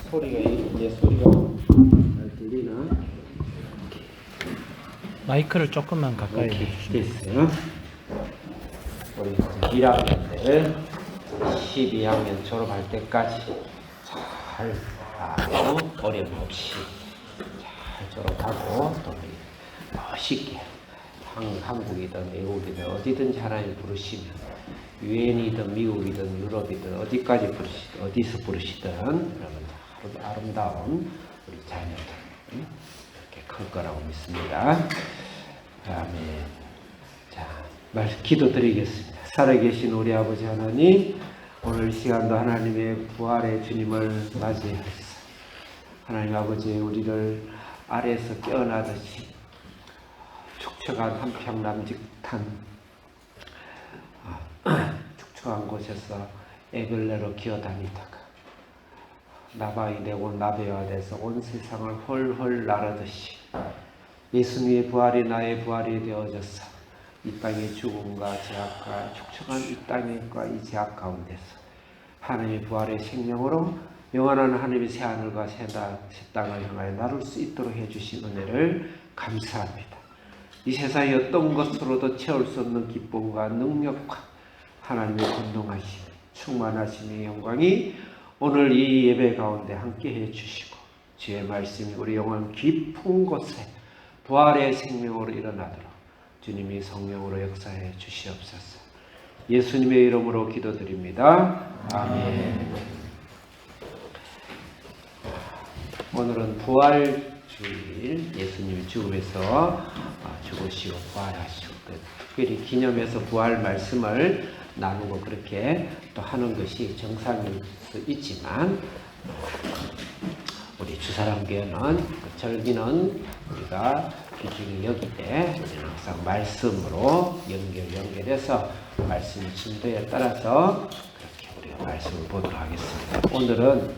소리가 잘 들리나? 마이크를 조금만 가까이 됐어요. 우리 1학년들 12학년 졸업할 때까지 잘 아무 어려움 없이 잘 졸업하고 또 멋있게 한국이든 외국이든 어디든지 하나님 부르시면 유엔이든 미국이든 유럽이든 어디까지 어디서 부르시든 여러분 아름다운 우리 자녀들 이렇게 클 거라고 믿습니다. 아멘. 자, 기도드리겠습니다. 살아계신 우리 아버지 하나님, 오늘 시간도 하나님의 부활의 주님을 맞이하소서. 하나님 아버지, 우리를 아래에서 깨어나듯이 축척한 한평남직한 축척한 곳에서 애벌레로 기어다니다가 나방이 되고 나비가 돼서 온 세상을 헐헐 나르듯이 예수님의 부활이 나의 부활이 되어져서 이 땅의 죽음과 죄악과 축척한 이 땅과 이 죄악 가운데서 하나님의 부활의 생명으로 영원한 하나님의 새하늘과 새 땅을 향하여 나를 수 있도록 해주신 은혜를 감사합니다. 이 세상의 어떤 것으로도 채울 수 없는 기쁨과 능력과 하나님의 권능하심, 충만하심의 영광이 오늘 이 예배 가운데 함께 해주시고 주의 말씀이 우리 영혼 깊은 곳에 부활의 생명으로 일어나도록 주님이 성령으로 역사해 주시옵소서. 예수님의 이름으로 기도드립니다. 아멘. 오늘은 부활주일, 예수님이 죽음에서 죽으시고 부활하시고 특별히 기념해서 부활 말씀을 나누고 그렇게 또 하는 것이 정상일 수 있지만 우리 주사랑교회는 절기는 우리가 귀중히 여기되 우리는 항상 말씀으로 연결해서 말씀 진도에 따라서 그렇게 우리가 말씀을 보도록 하겠습니다. 오늘은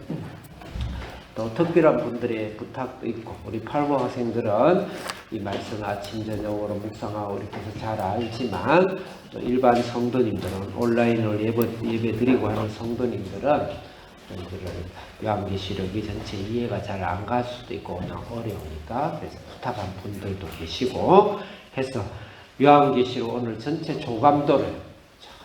또 특별한 분들의 부탁도 있고 우리 팔보 학생들은 이 말씀 아침 저녁으로 묵상하고 이렇게 해서 잘 알지만 또 일반 성도님들은 온라인으로 예배 드리고 하는 성도님들은 요한계시록이 전체 이해가 잘 안 갈 수도 있고 그냥 어려우니까 그래서 부탁한 분들도 계시고 해서 요한계시록 오늘 전체 조감도를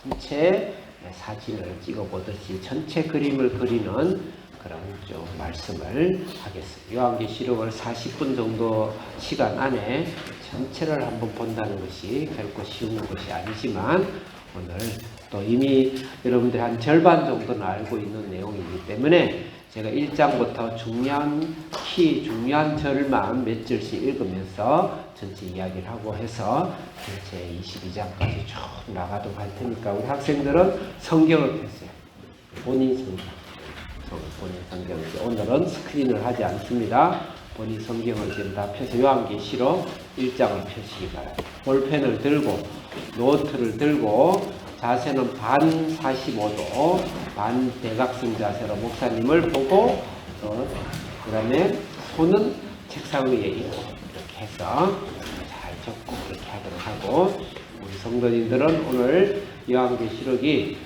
전체 사진을 찍어보듯이 전체 그림을 그리는 그런 좀 말씀을 하겠습니다. 요한계시록을 40분 정도 시간 안에 전체를 한번 본다는 것이 결코 쉬운 것이 아니지만 오늘 또 이미 여러분들이 한 절반 정도는 알고 있는 내용이기 때문에 제가 1장부터 중요한 절만 몇 절씩 읽으면서 전체 이야기를 하고 해서 전체 22장까지 쭉 나가도록 할 테니까 우리 학생들은 성경을 펴세요. 본인 성경을 오늘은 스크린을 하지 않습니다. 본인 성경을 지금 다 펴서 요한계시록 1장을 펴시기 바랍니다. 볼펜을 들고 노트를 들고 자세는 반 45도 반 대각선 자세로 목사님을 보고 그 다음에 손은 책상 위에 있고 이렇게 해서 잘 적고 그렇게 하도록 하고 우리 성도님들은 오늘 요한계시록이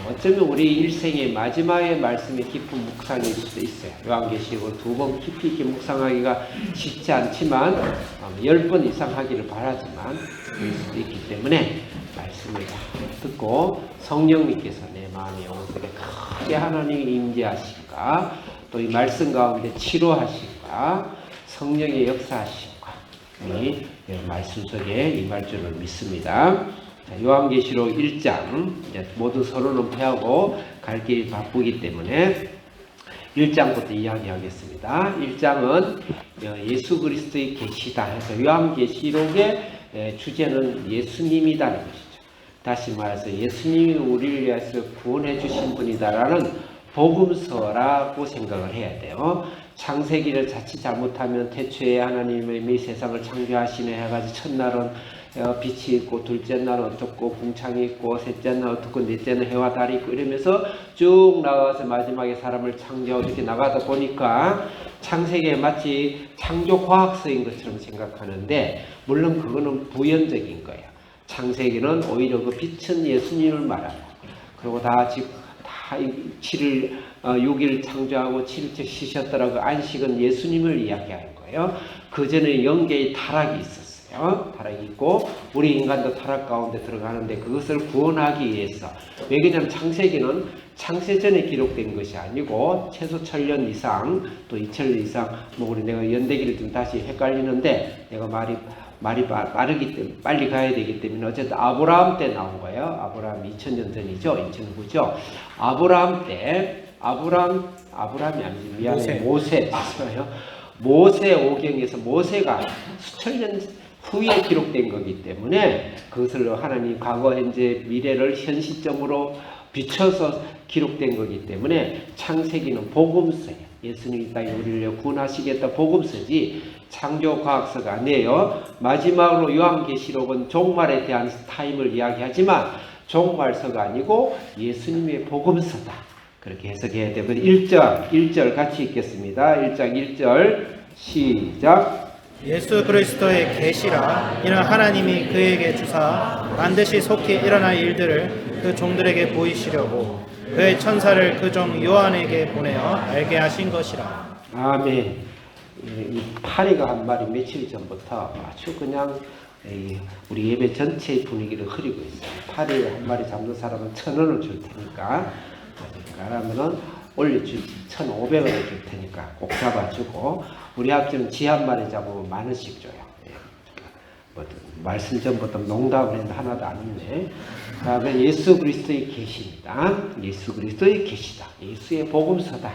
어쩌면 우리 일생의 마지막의 말씀이 깊은 묵상일 수도 있어요. 요한계시록을 2번 깊이 있게 묵상하기가 쉽지 않지만 10번 이상 하기를 바라지만 그럴 수도 있기 때문에 말씀을 듣고 성령님께서 내 마음의 영혼 속에 크게 하나님이 임재하심과 또 이 말씀 가운데 치료하심과 성령의 역사하심과 이 말씀 속에 임할 줄을 믿습니다. 요한계시록 1장 모두 서론은 폐하고 갈 길이 바쁘기 때문에 1장부터 이야기하겠습니다. 1장은 예수 그리스도의 계시다 해서 요한계시록의 주제는 예수님이다는 것이죠. 다시 말해서 예수님이 우리를 위해서 구원해 주신 분이다라는 복음서라고 생각을 해야 돼요. 창세기를 자칫 잘못하면 태초에 하나님이 세상을 창조하시네 해가지고 첫날은 빛이 있고 둘째 날은 어떻고 궁창이 있고 셋째 날은 어떻고 넷째는 해와 달이 있고 이러면서 쭉 나가서 마지막에 사람을 창조하고 이렇게 나가다 보니까 창세기에 마치 창조과학서인 것처럼 생각하는데 물론 그거는 부연적인 거예요. 창세기는 오히려 그 빛은 예수님을 말하고 그리고 다 이치를 6일 창조하고 7일째 쉬셨더라. 그 안식은 예수님을 이야기하는 거예요. 그 전에 영계의 타락이 있었어요. 타락이 있고 우리 인간도 타락 가운데 들어가는데 그것을 구원하기 위해서, 왜냐하면 창세기는 창세전에 기록된 것이 아니고 최소 1000년 이상 또 2000년 이상, 우리 내가 연대기를 좀 다시 헷갈리는데 내가 말이 빠르기 때문에 빨리 가야 되기 때문에 어쨌든 아브라함 때 나온 거예요. 아브라함 2000년 전이죠. 2009죠. 아브라함이 아니지, 미안해. 모세 맞아요. 모세 오경에서 모세가 수천 년 후에 기록된 거기 때문에 그것을 하나님 과거, 현재, 미래를 현 시점으로 비춰서 기록된 거기 때문에 창세기는 복음서예요. 예수님이 이 땅에 우리를 구원하시겠다 복음서지 창조과학서가 아니에요. 마지막으로 요한계시록은 종말에 대한 타임을 이야기하지만 종말서가 아니고 예수님의 복음서다. 그렇게 해석해야 되고 1절 같이 읽겠습니다. 1장 1절 시작. 예수 그리스도의 계시라. 이는 하나님이 그에게 주사 반드시 속히 일어날 일들을 그 종들에게 보이시려고 그의 천사를 그 종 요한에게 보내어 알게 하신 것이라. 아멘. 이 파리가 한 말이 며칠 전부터 아주 그냥 우리 예배 전체의 분위기를 흐리고 있어요. 파리 한 마리 잡는 사람은 1000원을 줄 테니까, 그러면은 올려주지, 1500원을 줄 테니까 꼭 잡아주고, 우리 학교는 지 한 마리 잡으면 10,000원씩 줘요. 말씀 전부터 농담을 했는데 하나도 안 있네. 그러면 예수 그리스도의 계시입니다. 예수 그리스도의 계시다. 예수의 복음서다.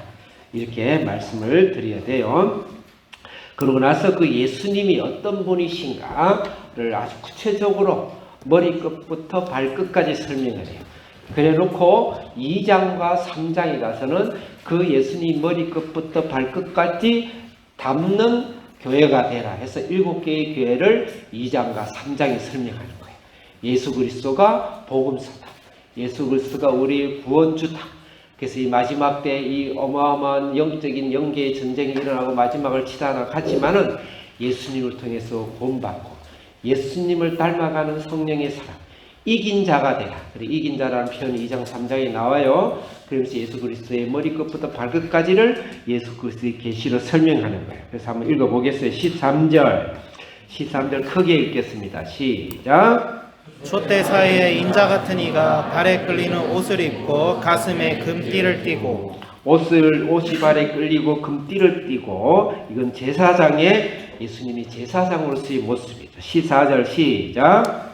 이렇게 말씀을 드려야 돼요. 그러고 나서 그 예수님이 어떤 분이신가를 아주 구체적으로 머리끝부터 발끝까지 설명을 해요. 그래 놓고 2장과 3장에 가서는 그 예수님 머리끝부터 발끝까지 담는 교회가 되라 해서 7개의 교회를 2장과 3장에 설명하는 거예요. 예수 그리스도가 복음서다. 예수 그리스도가 우리의 구원주다. 그래서 이 마지막 때 이 어마어마한 영적인 영계의 전쟁이 일어나고 마지막을 치닫아가지만은 예수님을 통해서 구원받고 예수님을 닮아가는 성령의 사람, 이긴 자가 되라. 그리고 이긴 자라는 표현이 2장 3장에 나와요. 그러면서 예수 그리스도의 머리끝부터 발끝까지를 예수 그리스도의 계시로 설명하는 거예요. 그래서 한번 읽어보겠어요. 13절 크게 읽겠습니다. 시작. 촛대 사이에 인자 같은 이가 발에 끌리는 옷을 입고 가슴에 금띠를 띠고, 옷이 발에 끌리고 금띠를 띠고, 이건 제사장의, 예수님이 제사장으로서의 모습이죠. 14절 시작.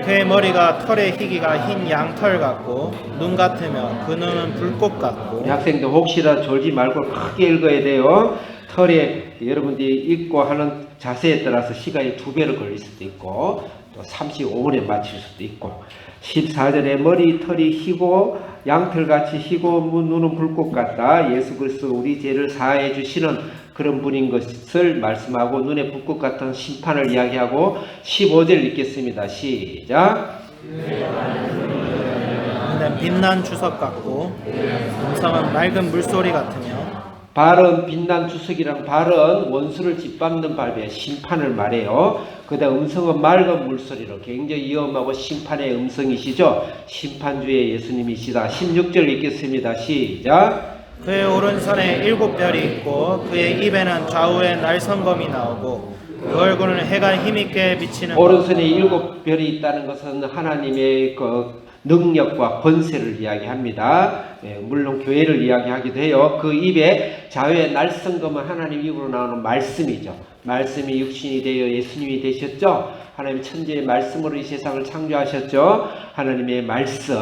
그의 머리가 털의 희기가 흰 양털 같고 눈 같으며 그 눈은 불꽃 같고. 우리 학생들 혹시라도 졸지 말고 크게 읽어야 돼요. 털에 여러분들이 읽고 하는 자세에 따라서 시간이 2배로 걸릴 수도 있고 또 35분에 맞출 수도 있고. 14절에 머리털이 희고 양털같이 희고 눈은 불꽃 같다. 예수 그리스도 우리 죄를 사하여 주시는 그런 분인 것을 말씀하고 눈에 불꽃 같은 심판을 이야기하고 15절 읽겠습니다. 시작. 빛난 주석 같고 음성은 맑은 물소리 같으며. 발은 빛난 주석이랑 발은 원수를 짓밟는 발배 심판을 말해요. 그다음 음성은 맑은 물소리로 굉장히 위험하고 심판의 음성이시죠. 심판주의 예수님이시다. 16절 읽겠습니다. 시작. 그의 오른손에 7별이 있고 그의 입에는 좌우에 날성검이 나오고 그 얼굴은 해가 힘있게 비치는. 오른손에 7별이 있다는 것은 하나님의 그 능력과 권세를 이야기합니다. 물론 교회를 이야기하기도 해요. 그 입에 좌우에 날성검은 하나님 입으로 나오는 말씀이죠. 말씀이 육신이 되어 예수님이 되셨죠. 하나님 천지의 말씀으로 이 세상을 창조하셨죠. 하나님의 말씀.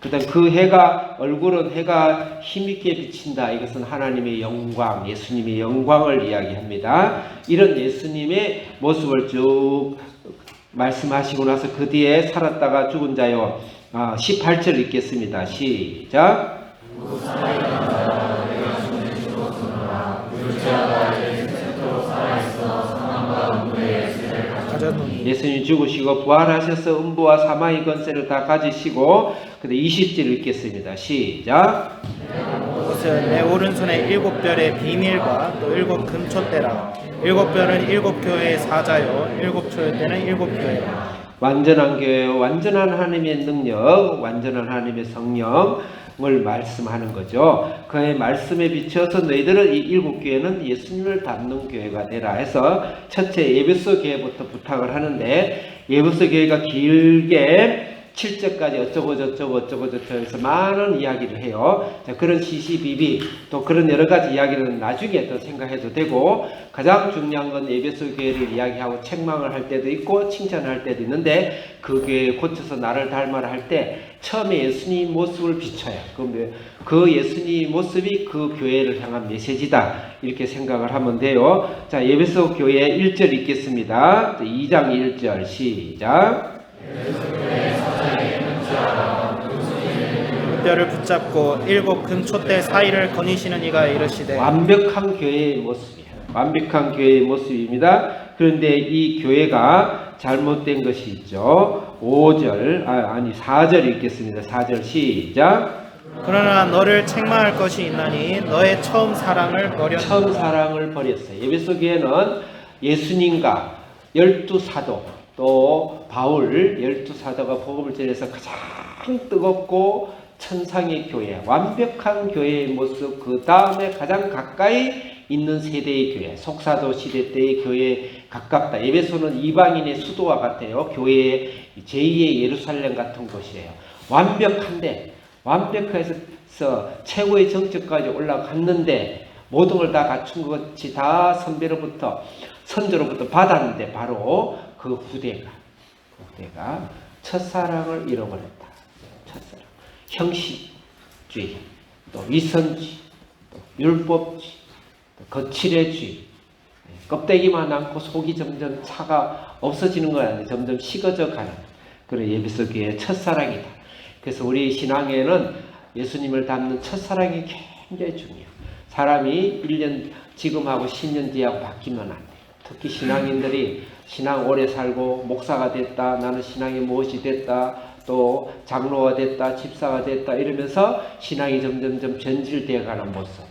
그다음 그 해가, 얼굴은 해가 힘있게 비친다. 이것은 하나님의 영광, 예수님의 영광을 이야기합니다. 이런 예수님의 모습을 쭉 말씀하시고 나서 그 뒤에 살았다가 죽은 자요. 18절 읽겠습니다. 시작. 예수님 죽으시고 부활하셔서 음부와 사망의 권세를 다 가지시고. 근데 20절 읽겠습니다. 시작. 이것은 내 오른손에 7별의 비밀과 또 7 금촛대라. 7별은 7 교회의 사자요 7 촛대는 7 교회라. 완전한 교회, 완전한 하나님의 능력, 완전한 하나님의 성령을 말씀하는 거죠. 그의 말씀에 비춰서 너희들은 이 7교회는 예수님을 닮는 교회가 되라 해서 첫째 에베소 교회부터 부탁을 하는데, 에베소 교회가 길게 7절까지 어쩌고 저쩌고 해서 많은 이야기를 해요. 자, 그런 시시비비 또 그런 여러 가지 이야기는 나중에 더 생각해도 되고, 가장 중요한 건 에베소 교회를 이야기하고 책망을 할 때도 있고 칭찬할 때도 있는데, 그 교회에 고쳐서 나를 닮아라 할 때 처음에 예수님 모습을 비춰요. 그 예수님 모습이 그 교회를 향한 메시지다, 이렇게 생각을 하면 돼요. 자, 에베소 교회 1절 읽겠습니다. 2장 1절 시작. 뼈를 붙잡고 7 금촛대 사이를 거니시는 이가 이르시되. 완벽한 교회의 모습이에요. 완벽한 교회의 모습입니다. 그런데 이 교회가 잘못된 것이 있죠. 4절 읽겠습니다. 4절 시작. 그러나 너를 책망할 것이 있나니 너의 처음 사랑을 버렸다. 처음 사랑을 버렸어요. 에베소 교회는 예수님과 12사도 또 바울 12사도가 복음을 전해서 가장 뜨겁고 천상의 교회, 완벽한 교회의 모습, 그 다음에 가장 가까이 있는 세대의 교회, 속사도 시대 때의 교회에 가깝다. 에베소는 이방인의 수도와 같아요. 교회의 제2의 예루살렘 같은 곳이에요. 완벽한데, 완벽해서 최고의 정점까지 올라갔는데, 모든 걸 다 갖춘 것 같이 다 선조로부터 받았는데, 바로 그 후대가 첫사랑을 잃어버렸다. 첫사랑. 형식주의, 또 위선주의, 또 율법주의, 또 거칠애주의, 껍데기만 남고 속이 점점 차가 없어지는 거 아니에요. 점점 식어져 가는 그런 에베소 교회의 첫사랑이다. 그래서 우리 신앙에는 예수님을 닮는 첫사랑이 굉장히 중요해요. 사람이 1년 지금하고 10년 뒤하고 바뀌면 안 돼요. 특히 신앙인들이 신앙 오래 살고 목사가 됐다, 나는 신앙이 무엇이 됐다, 또 장로가 됐다, 집사가 됐다 이러면서 신앙이 점점점 변질되어 가는 모습,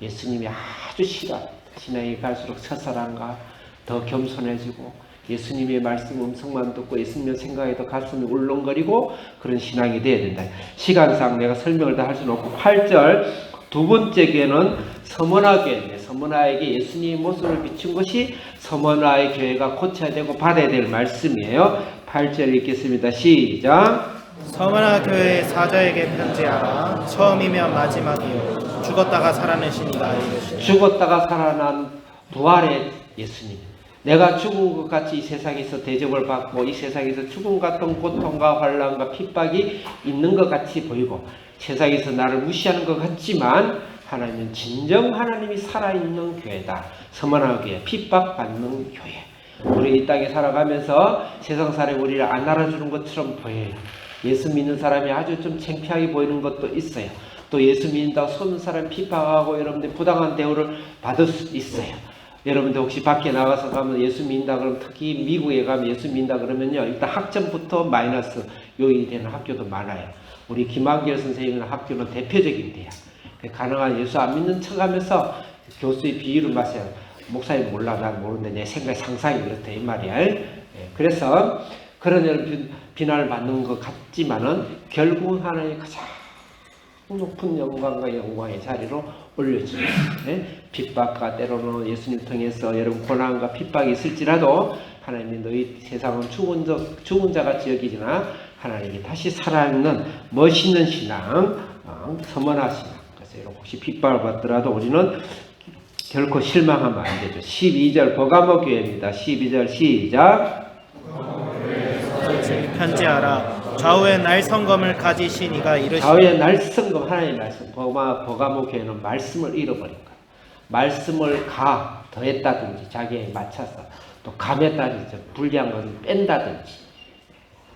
예수님이 아주 싫어합니다. 신앙이 갈수록 첫사랑과 더 겸손해지고 예수님의 말씀 음성만 듣고 예수님의 생각에도 가슴이 울렁거리고 그런 신앙이 되어야 된다. 시간상 내가 설명을 다 할 수는 없고 8절 두 번째 교회는 서머나 교회인데, 서머나에게 예수님의 모습을 비춘 것이 서머나의 교회가 고쳐야 되고 받아야 될 말씀이에요. 8절 읽겠습니다. 시작. 서머나 교회의 사자에게 편지하라. 처음이며 마지막이요 죽었다가 살아내신 이가 이르시되. 죽었다가 살아난 부활의 예수님. 내가 죽은 것 같이 이 세상에서 대접을 받고 이 세상에서 죽음 같은 고통과 환난과 핍박이 있는 것 같이 보이고 세상에서 나를 무시하는 것 같지만 하나님은 진정 하나님이 살아있는 교회다. 서머나 교회, 핍박받는 교회. 우리 이 땅에 살아가면서 세상 사람이 우리를 안 알아주는 것처럼 보여요. 예수 믿는 사람이 아주 좀 창피하게 보이는 것도 있어요. 또 예수 믿는다고 속는 사람 핍박하고 여러분들 부당한 대우를 받을 수 있어요. 여러분들 혹시 밖에 나가서 가면 예수 믿는다 그러면, 특히 미국에 가면 예수 믿는다 그러면요, 일단 학점부터 마이너스 요인이 되는 학교도 많아요. 우리 김한길 선생님은 학교는 대표적인 데야. 가능한 예수 안 믿는 척하면서 교수의 비유를 마셔요. 목사님 몰라, 난 모르는데 내 생각 상상이 그렇다 이 말이야. 그래서 그런 여러분 비난을 받는 것 같지만은 결국은 하나님의 가장 높은 영광과 영광의 자리로 올려주죠. 핍박과 때로는 예수님 통해서 여러분 고난과 핍박이 있을지라도 하나님이 너희 세상은 죽은 자같이 여기지나 하나님이 다시 살아있는 멋있는 신앙, 서머나 신앙. 그래서 여러분 혹시 핍박을 받더라도 우리는 결코 실망하면 안 되죠. 12절 버가모 교회입니다. 12절 시작. 편지하라. 좌우에 날성검을 가지신 이가 이르시되. 좌우에 날성검, 하나님의 말씀. 버가모 교회는 말씀을 잃어버린 거예요. 말씀을 더했다든지 자기에 맞춰서 또 감했다든지 불리한 것을 뺀다든지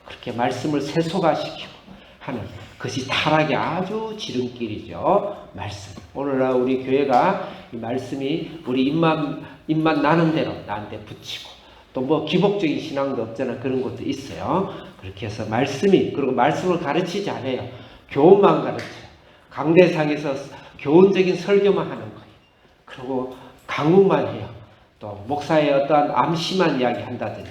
그렇게 말씀을 세속화시키고 하는 그것이 타락의 아주 지름길이죠. 말씀. 오늘날 우리 교회가 이 말씀이 우리 입만 나는 대로 나한테 붙이고 또 뭐 기복적인 신앙도 없잖아. 그런 것도 있어요. 그렇게 해서 그리고 말씀을 가르치지 않아요. 교훈만 가르쳐요. 강대상에서 교훈적인 설교만 하는 거예요. 그리고 강론만 해요. 또 목사의 어떠한 암시만 이야기한다든지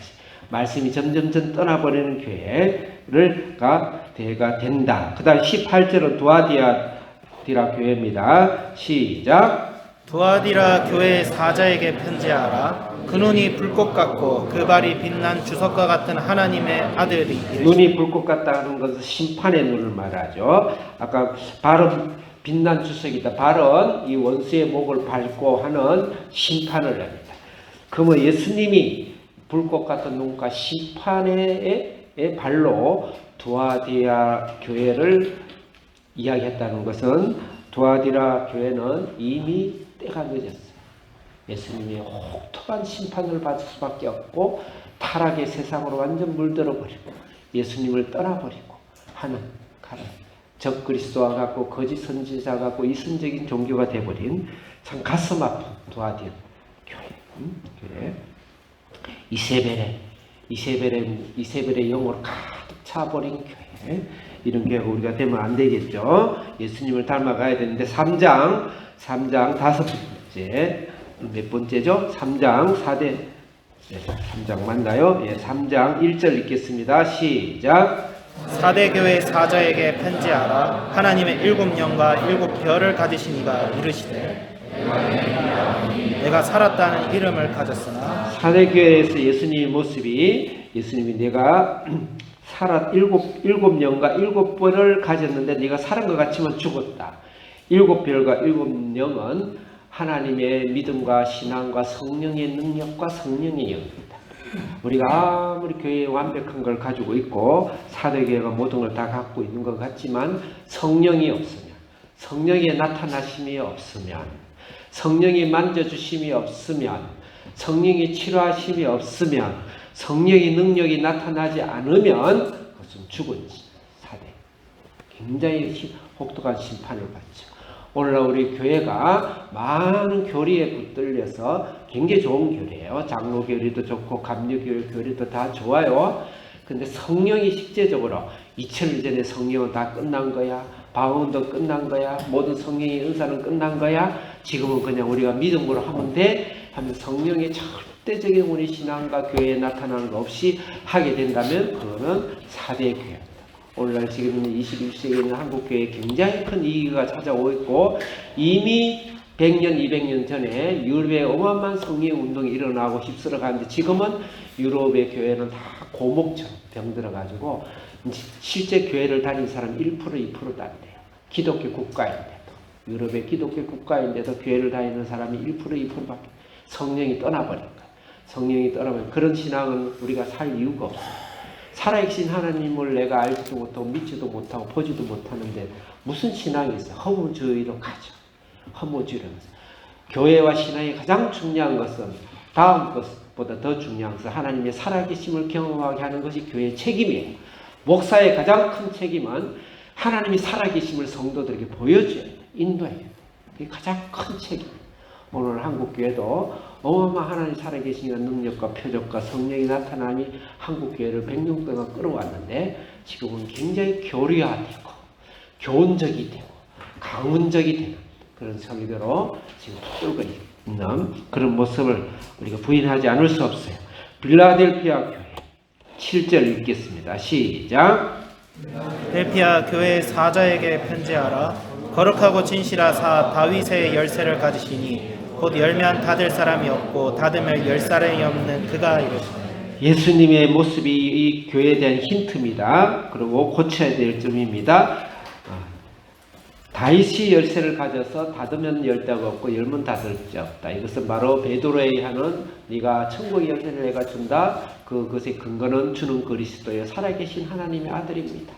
말씀이 점점점 떠나버리는 교회가 대가 된다. 그 다음 18절은 두아디라 교회입니다. 시작. 두아디라 교회 사자에게 편지하라. 그 눈이 불꽃 같고 그 발이 빛난 주석과 같은 하나님의 아들이 이르시되. 눈이 불꽃 같다 하는 것은 심판의 눈을 말하죠. 아까 발은 빛난 주석이다. 발은 이 원수의 목을 밟고 하는 심판을 합니다. 그러면 예수님이 불꽃 같은 눈과 심판의 발로 두아디라 교회를 이야기했다는 것은 두아디라 교회는 이미 때가 늦었어요. 예수님이 혹독한 심판을 받을 수밖에 없고 타락의 세상으로 완전 물들어 버리고 예수님을 떠나버리고 하는 적그리스도와 같고 거짓 선지자 같고 이선적인 종교가 되어버린 참 가슴 아픈 두아디라 교회. 이세벨의 영으로 가득 차버린 교회. 이런 교회가 우리가 되면 안 되겠죠. 예수님을 닮아가야 되는데 3장 다섯 번째 몇 번째죠? 3장 4대 3장 맞나요? 예, 3장 1절 읽겠습니다. 시작. 사대 교회 사자에게 편지하라. 하나님의 7영과 7별을 가지신 이가 이르시되 내가 살았다는 이름을 가졌으나. 사대 교회에서 예수님의 모습이 예수님이 내가 일곱 영과 7별을 가졌는데 네가 살은 것 같지만 죽었다. 7별과 7영은 하나님의 믿음과 신앙과 성령의 능력과 성령의 영입니다. 우리가 아무리 교회에 완벽한 걸 가지고 있고 사대교회가 모든 걸 다 갖고 있는 것 같지만 성령이 없으면, 성령의 나타나심이 없으면, 성령이 만져주심이 없으면, 성령이 치료하심이 없으면, 성령의 능력이 나타나지 않으면 그것은 죽은 사대. 굉장히 혹독한 심판을 받죠. 오늘날 우리 교회가 많은 교리에 붙들려서 굉장히 좋은 교리예요. 장로 교리도 좋고 감리 교리도 다 좋아요. 근데 성령이 실제적으로 2000년 전에 성령은 다 끝난 거야. 방언도 끝난 거야. 모든 성령의 은사는 끝난 거야. 지금은 그냥 우리가 믿음으로 하면 돼. 하면 성령의 절대적인 우리 신앙과 교회에 나타나는 거 없이 하게 된다면 그거는 사대 교회입니다. 오늘날 지금 21세기에 있는 한국교회에 굉장히 큰 위기가 찾아오고 있고 이미 100년, 200년 전에 유럽에 어마어마한 성령 운동이 일어나고 휩쓸어 가는데 지금은 유럽의 교회는 다 고목처럼 병들어가지고 실제 교회를 다닌 사람 1%, 2%도 안 돼요. 기독교 국가인데도. 유럽의 기독교 국가인데도 교회를 다니는 사람이 1%, 2%밖에 성령이 떠나버린 거예요. 성령이 떠나버린 그런 신앙은 우리가 살 이유가 없어요. 살아계신 하나님을 내가 알지도 못하고 믿지도 못하고 보지도 못하는데 무슨 신앙이 있어? 허무주의로 가죠. 허무주의로 가죠. 교회와 신앙이 가장 중요한 것은 다음 것보다 더 중요한 것은 하나님의 살아계심을 경험하게 하는 것이 교회의 책임이에요. 목사의 가장 큰 책임은 하나님이 살아계심을 성도들에게 보여줘야 돼요. 인도해야 돼요. 그게 가장 큰 책임이에요. 오늘 한국교회도 어마어마한 하나님 살아계신 능력과 표적과 성령이 나타나니 한국교회를 100년 동안 끌어왔는데 지금은 굉장히 교류화되고 교훈적이 되고 강문적이 되는 그런 설교로 지금 끌고 있는 그런 모습을 우리가 부인하지 않을 수 없어요. 빌라델피아 교회 7절 읽겠습니다. 시작. 델피아 교회 사자에게 편지하라. 거룩하고 진실하사 다윗의 열쇠를 가지시니 곧 열면 닫을 사람이 없고 닫으면 열 사람이 없는 그가 이르시되. 예수님의 모습이 이 교회에 대한 힌트입니다. 그리고 고쳐야 될 점입니다. 다윗이 열쇠를 가져서 닫으면 열 데가 없고 열면 닫을 데 없다. 이것은 바로 베드로에 하는 네가 천국의 열쇠를 내가 준다. 그것의 근거는 주는 그리스도의 살아계신 하나님의 아들입니다.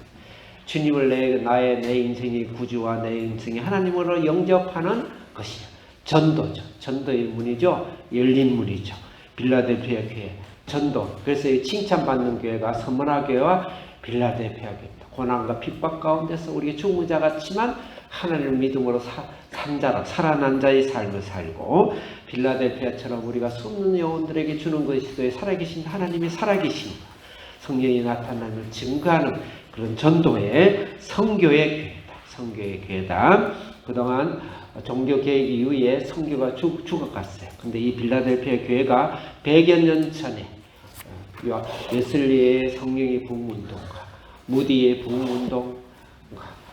주님을 내 인생의 구주와 내 인생의 하나님으로 영접하는 것이요. 전도죠. 전도의 문이죠. 열린 문이죠. 빌라델피아 교회. 전도. 그래서 칭찬받는 교회가 서머나 교회와 빌라델피아 교회입니다. 고난과 핍박 가운데서 우리가 죽은 자 같지만 하나님을 믿음으로 살아난 자의 삶을 살고 빌라델피아처럼 우리가 숨는 영혼들에게 주는 것이 살아계신 하나님의 살아계신 성령이 나타나는 증거하는 그런 전도의 성교의 교회다. 성교의 교회다. 그동안 종교개혁 이후에 성교가 죽어갔어요. 근데 이 빌라델피아 교회가 100여 년 전에 웨슬리의 성령의 부흥운동과 무디의 부흥운동,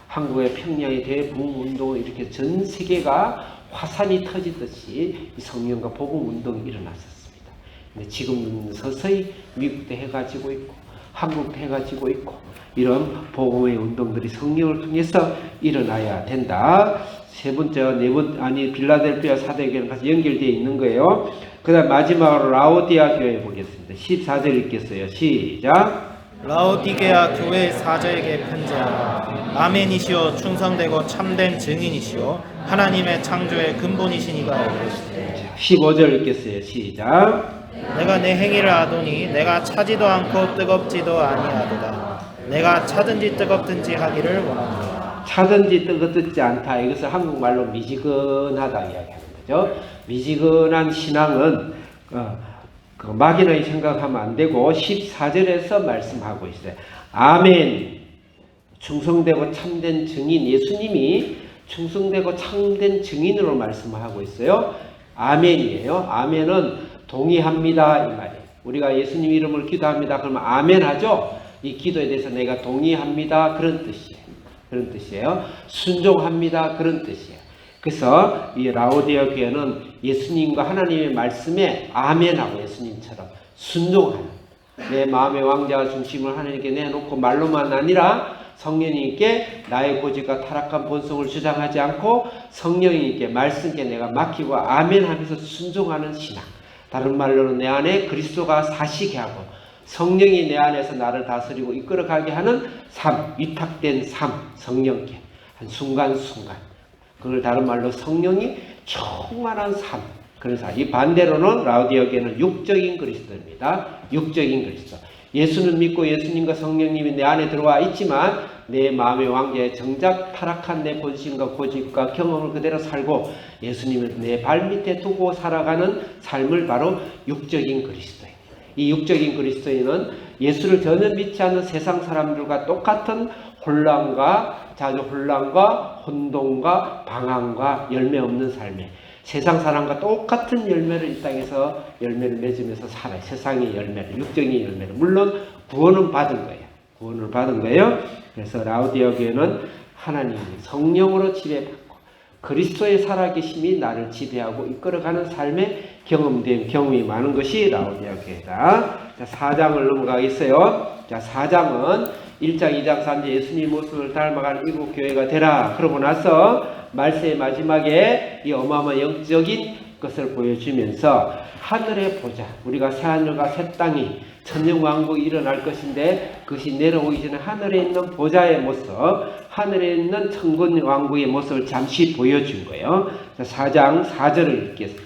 한국의 평양의 대부흥운동, 이렇게 전 세계가 화산이 터지듯이 이 성령과 복음운동이 일어났었습니다. 근데 지금 서서히 미국도 해가지고 있고 한국도 해가지고 있고 이런 복음의 운동들이 성령을 통해서 일어나야 된다. 세 번째, 빌라델피아 사도에게는 같이 연결되어 있는 거예요. 그 다음 마지막으로 라오디아 교회 보겠습니다. 14절 읽겠어요. 시작. 라오디게아 교회 사자에게 편지하라. 아멘이시오 충성되고 참된 증인이시오 하나님의 창조의 근본이시니가 이르시되. 15절 읽겠어요. 시작. 내가 내 행위를 아도니 내가 차지도 않고 뜨겁지도 아니하도다. 내가 차든지 뜨겁든지 하기를 원하노라. 차든지 뜨겁지 않다. 이것을 한국말로 미지근하다 이야기하는 거죠. 미지근한 신앙은 막연하게 생각하면 안 되고 14절에서 말씀하고 있어요. 아멘. 충성되고 참된 증인, 예수님이 충성되고 참된 증인으로 말씀하고 있어요. 아멘이에요. 아멘은 동의합니다 이 말이에요. 우리가 예수님 이름을 기도합니다. 그러면 아멘 하죠. 이 기도에 대해서 내가 동의합니다 그런 뜻이에요. 그런 뜻이에요. 순종합니다 그런 뜻이에요. 그래서 이 라오디아 교회는 예수님과 하나님의 말씀에 아멘하고 예수님처럼 순종하는, 내 마음의 왕자와 중심을 하나님께 내놓고 말로만 아니라 성령님께 나의 고집과 타락한 본성을 주장하지 않고 성령님께 말씀께 내가 맡기고 아멘하면서 순종하는 신앙. 다른 말로는 내 안에 그리스도가 사시게 하고 성령이 내 안에서 나를 다스리고 이끌어가게 하는 삶, 위탁된 삶, 성령께 한 순간순간, 그걸 다른 말로 성령이 충만한 삶. 그래서 이 반대로는 라오디아교회는 육적인 그리스도입니다. 육적인 그리스도. 예수는 믿고 예수님과 성령님이 내 안에 들어와 있지만 내 마음의 왕자에 정작 타락한 내 본심과 고집과 경험을 그대로 살고 예수님을 내 발밑에 두고 살아가는 삶을 바로 육적인 그리스도입니다. 이 육적인 그리스도인은 예수를 전혀 믿지 않는 세상 사람들과 똑같은 혼란과 혼동과 방황과 열매 없는 삶에, 세상 사람과 똑같은 열매를 이 땅에서 열매를 맺으면서 살아요. 세상의 열매를, 육적인 열매를. 물론 구원은 받은 거예요. 구원을 받은 거예요. 그래서 라오디아 교회는 하나님이 성령으로 지배받고 그리스도의 살아계심이 나를 지배하고 이끌어가는 삶에 경험이 많은 것이 라오디아 교회다. 자, 4장을 넘어가겠어요. 자, 4장은 1장, 2장, 3장 예수님 모습을 닮아가는 이국 교회가 되라. 그러고 나서 말세의 마지막에 이 어마어마한 영적인 것을 보여주면서 하늘의 보좌, 우리가 새하늘과 새 땅이 천년왕국이 일어날 것인데 그것이 내려오기 전에 하늘에 있는 보좌의 모습, 하늘에 있는 천군왕국의 모습을 잠시 보여준 거예요. 4장 4절을 읽겠습니다.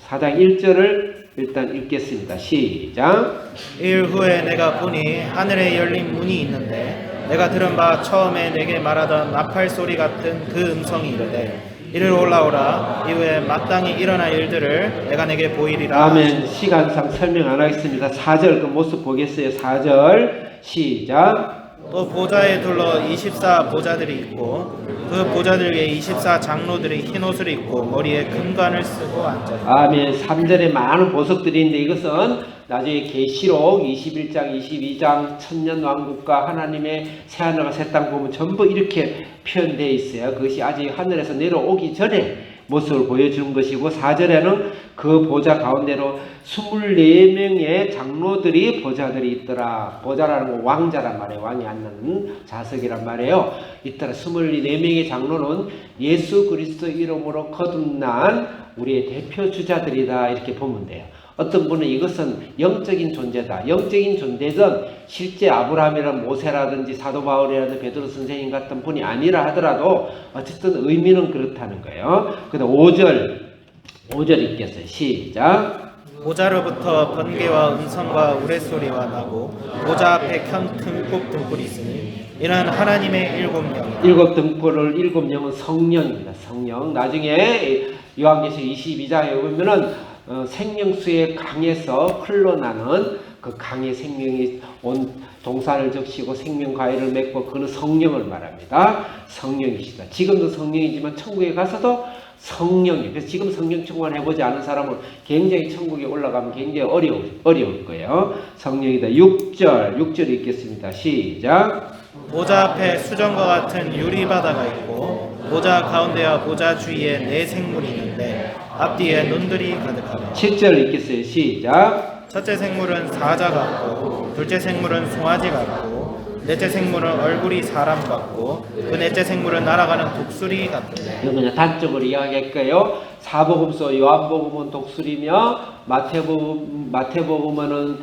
4장 1절을 일단 읽겠습니다. 시작. 일 후에 내가 보니 하늘에 열린 문이 있는데 내가 들은 바 처음에 내게 말하던 나팔 소리 같은 그 음성이 이르되 이를 올라오라. 이후에 마땅히 일어날 일들을 내가 내게 보이리라. 아멘. 시간상 설명 안 하겠습니다. 4절 그 모습 보겠어요. 4절 시작. 또 보좌에 둘러 24 보좌들이 있고 그 보좌들 위에 24 장로들이 흰 옷을 입고 머리에 금관을 쓰고 앉았다. 아멘. 3절에 많은 보석들이 있는데 이것은 나중에 계시록 21장, 22장 천년왕국과 하나님의 새하늘과 새 땅 보면 전부 이렇게 표현되어 있어요. 그것이 아직 하늘에서 내려오기 전에 모습을 보여주는 것이고 4절에는 그 보좌 가운데로 24명의 장로들이 보좌들이 있더라. 보좌라는 건 왕자란 말이에요. 왕이 앉는 좌석이란 말이에요. 있더라. 24명의 장로는 예수 그리스도 이름으로 거듭난 우리의 대표 주자들이다. 이렇게 보면 돼요. 어떤 분은 이것은 영적인 존재다. 영적인 존재든 실제 아브라함이나 모세라든지 사도 바울이라든지 베드로 선생님 같은 분이 아니라 하더라도 어쨌든 의미는 그렇다는 거예요. 그다음 5절 읽겠어요. 시작. 보좌로부터 번개와 음성과 우레소리가 나고 보좌 앞에 큰 등불이 있으니 이는 하나님의 7명. 7등불을 7명은 성령입니다. 성령. 나중에 요한계시록 22장에 보면은 생명수의 강에서 흘러나는 그 강의 생명이 온 동산을 적시고 생명 과일을 맺고 그는 성령을 말합니다. 성령이시다. 지금도 성령이지만 천국에 가서도 성령이. 그래서 지금 성령 충만 해보지 않은 사람은 굉장히 천국에 올라가면 굉장히 어려울 거예요. 성령이다. 6절 읽겠습니다. 시작. 보좌 앞에 수정과 같은 유리바다가 있고 보좌 가운데와 보좌 주위에 네 생물이 있는데 앞뒤에 눈들이 가득하다. 7절 읽겠어요. 시작. 첫째 생물은 사자 같고 둘째 생물은 송아지 같고 넷째 생물은 얼굴이 사람 같고 그 넷째 생물은 날아가는 독수리 같은데. 이거 그냥 단적으로 이야기할까요? 사복음서 요한복음은 독수리며 마태복음은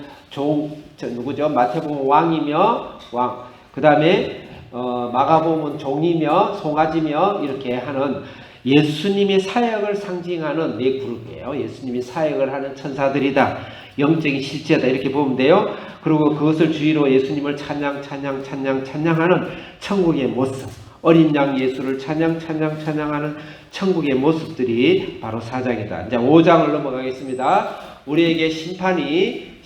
누구죠? 마태복음 왕이며 왕. 그 다음에 마가복음은 종이며 송아지며 이렇게 하는 예수님의 사역을 상징하는 네 그룹이에요. 예수님이 사역을 하는 천사들이다. 영적인 실제다. 이렇게 보면 돼요. 그리고 그것을 주위로 예수님을 찬양하는 천국의 모습. 어린 양 예수를 찬양하는 천국의 모습들이 바로 4장이다. 이제 5장을 넘어가겠습니다. 우리에게 심판이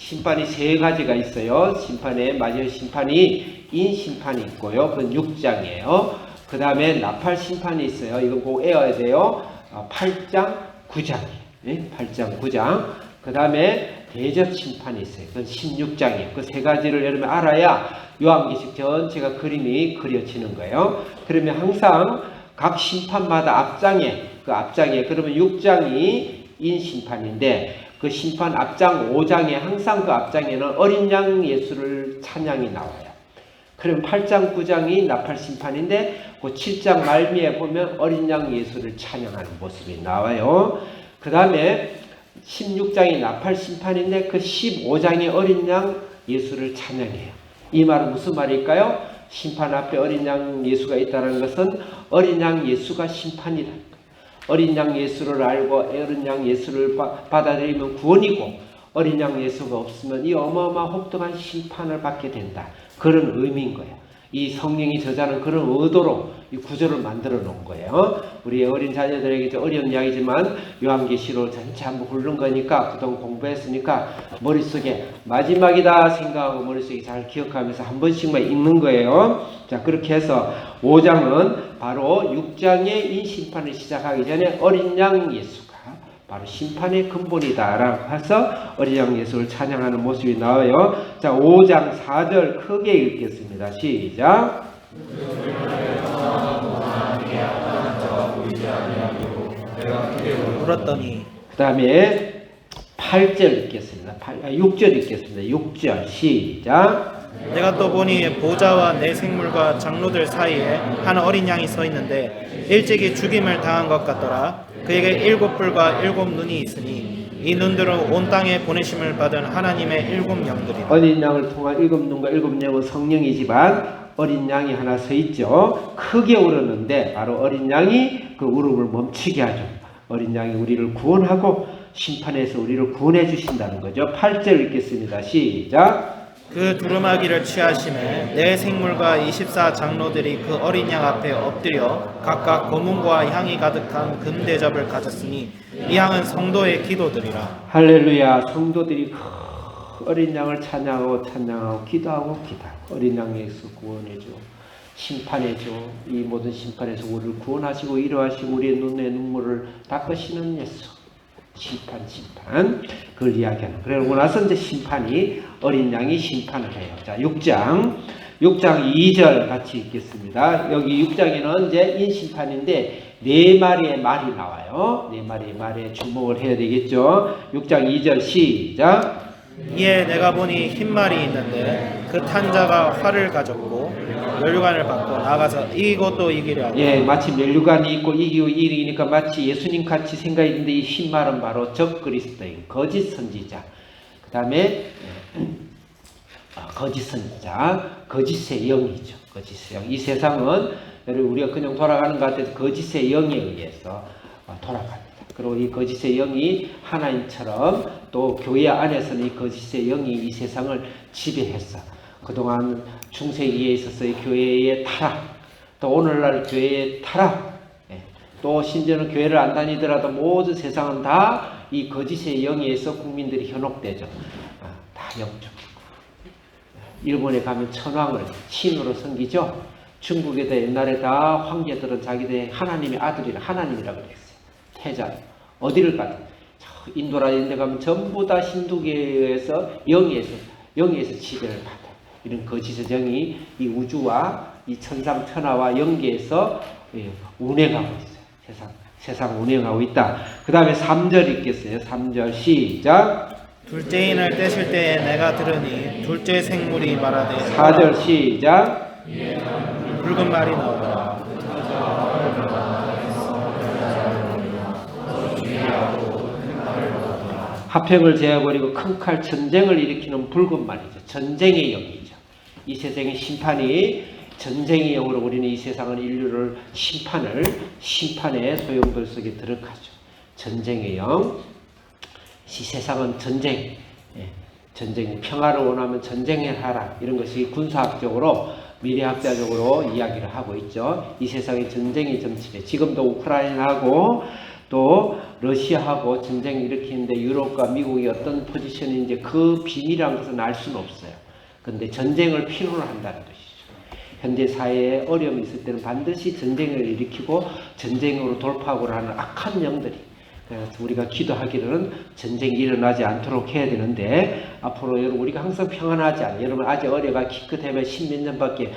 세 가지가 있어요. 마지막 심판이 인심판이 있고요. 그건 6장이에요. 그 다음에 나팔 심판이 있어요. 이건 꼭 외워야 돼요. 8장, 9장이에요. 8장, 9장. 그 다음에 대접 심판이 있어요. 그건 16장이에요. 그 세 가지를 여러분 알아야 요한계시록 전체가 그림이 그려지는 거예요. 그러면 항상 각 심판마다 앞장에 그러면 6장이 인심판인데 그 심판 앞장 5장에 항상 그 앞장에는 어린 양 예수를 찬양이 나와요. 그럼 8장 9장이 나팔 심판인데 그 7장 말미에 보면 어린 양 예수를 찬양하는 모습이 나와요. 그 다음에 16장이 나팔 심판인데 그 15장에 어린 양 예수를 찬양해요. 이 말은 무슨 말일까요? 심판 앞에 어린 양 예수가 있다는 것은 어린 양 예수가 심판이다. 어린 양 예수를 알고 어린 양 예수를 받아들이면 구원이고 어린 양 예수가 없으면 이 어마어마한 혹독한 심판을 받게 된다. 그런 의미인 거예요. 이 성령이 저자는 그런 의도로 이 구조를 만들어 놓은 거예요. 우리 어린 자녀들에게 좀 어려운 이야기지만 요한계시록 전체 한번 훑는 거니까 그동안 공부했으니까 머릿속에 마지막이다 생각하고 머릿속에 잘 기억하면서 한 번씩만 읽는 거예요. 자, 그렇게 해서 5장은 바로 6장의 인심판을 시작하기 전에 어린 양 예수가 바로 심판의 근본이다라고 해서 어린 양 예수를 찬양하는 모습이 나와요. 자, 5장 4절 크게 읽겠습니다. 시작. 울었더니 그 다음에 8절 읽겠습니다. 6절 읽겠습니다. 6절 시작. 내가 또 보니 보좌와 네 생물과 장로들 사이에 한 어린 양이 서 있는데 일찍이 죽임을 당한 것 같더라. 그에게 7뿔과 7눈이 있으니 이 눈들은 온 땅에 보내심을 받은 하나님의 7 영들이다. 어린 양을 통한 7눈과 7 영은 성령이지만 어린 양이 하나 서 있죠. 크게 울었는데 바로 어린 양이 그 울음을 멈추게 하죠. 어린 양이 우리를 구원하고 심판에서 우리를 구원해 주신다는 거죠. 8절 읽겠습니다. 시작. 그 두루마기를 취하심에 네 생물과 24 장로들이 그 어린 양 앞에 엎드려 각각 고문과 향이 가득한 금대접을 가졌으니 이 향은 성도의 기도들이라. 할렐루야. 성도들이 어린 양을 찬양하고 기도하고 어린 양 예수 구원해줘, 심판해줘. 이 모든 심판에서 우리를 구원하시고 위로하시고 우리의 눈에 눈물을 닦으시는 예수. 심판 그걸 이야기하는. 그러고 나서 이제 심판이 어린 양이 심판을 해요. 자, 6장 2절 같이 읽겠습니다. 여기 6장에는 이제 인심판인데 네 마리의 말이 나와요. 네 마리의 말에 주목을 해야 되겠죠. 6장 2절 시작. 이에 내가 보니 흰 말이 있는데 그 탄자가 활을 가졌고 면류관을 받고 나가서 이기고 이기려 하고. 예, 마치 면류관이 있고 이기고 이기니까 마치 예수님 같이 생각이 드는데 이 흰 말은 바로 적그리스도인 거짓 선지자. 그 다음에 거짓 선지자, 거짓의 영이죠. 거짓의 영. 이 세상은 우리가 그냥 돌아가는 것 같아도 거짓의 영에 의해서 돌아갑니다. 그리고 이 거짓의 영이 하나님처럼 또 교회 안에서는 이 거짓의 영이 이 세상을 지배했어. 그동안 중세기에 있어서의 교회의 타락, 또 오늘날 교회의 타락, 또 심지어는 교회를 안 다니더라도 모든 세상은 다 이 거짓의 영에 의해서 국민들이 현혹되죠. 다 영적이고. 일본에 가면 천황을 신으로 섬기죠. 중국에도 옛날에 다 황제들은 자기들의 하나님의 아들이라 하나님이라고 그랬어요. 패자. 어디를 가든 인도라는 데 가면 전부 다 힌두교에서 영에서 지배를 받아. 이런 거짓의 정이 이 우주와 이 천상 천하와 영계에서 운행하고 있어요. 세상 운행하고 있다. 그 다음에 3절 읽겠어요. 3절 시작. 둘째 인을 떼실 때에 내가 들으니 둘째 생물이 말하되 4절 시작. 붉은 말이 나오더라. 화평을 제어버리고 큰 칼 전쟁을 일으키는 붉은 말이죠. 전쟁의 영이죠. 이 세상의 심판이 전쟁의 영으로 우리는 이 세상은 인류를 심판의 소용돌 속에 들어가죠. 전쟁의 영. 이 세상은 전쟁, 평화를 원하면 전쟁을 하라. 이런 것이 군사학적으로 미래학자적으로 이야기를 하고 있죠. 이 세상의 전쟁이 점치돼. 지금도 우크라이나하고 또 러시아하고 전쟁을 일으키는데 유럽과 미국이 어떤 포지션인지 그 비밀이라는 것은 알 수는 없어요. 그런데 전쟁을 필요로 한다는 것이죠. 현대 사회에 어려움이 있을 때는 반드시 전쟁을 일으키고 전쟁으로 돌파하고자 하는 악한 영들이, 그래서 우리가 기도하기로는 전쟁이 일어나지 않도록 해야 되는데, 앞으로 여러분 우리가 항상 평안하지 않아요. 여러분 아직 어려가 기껏해면 10몇 년밖에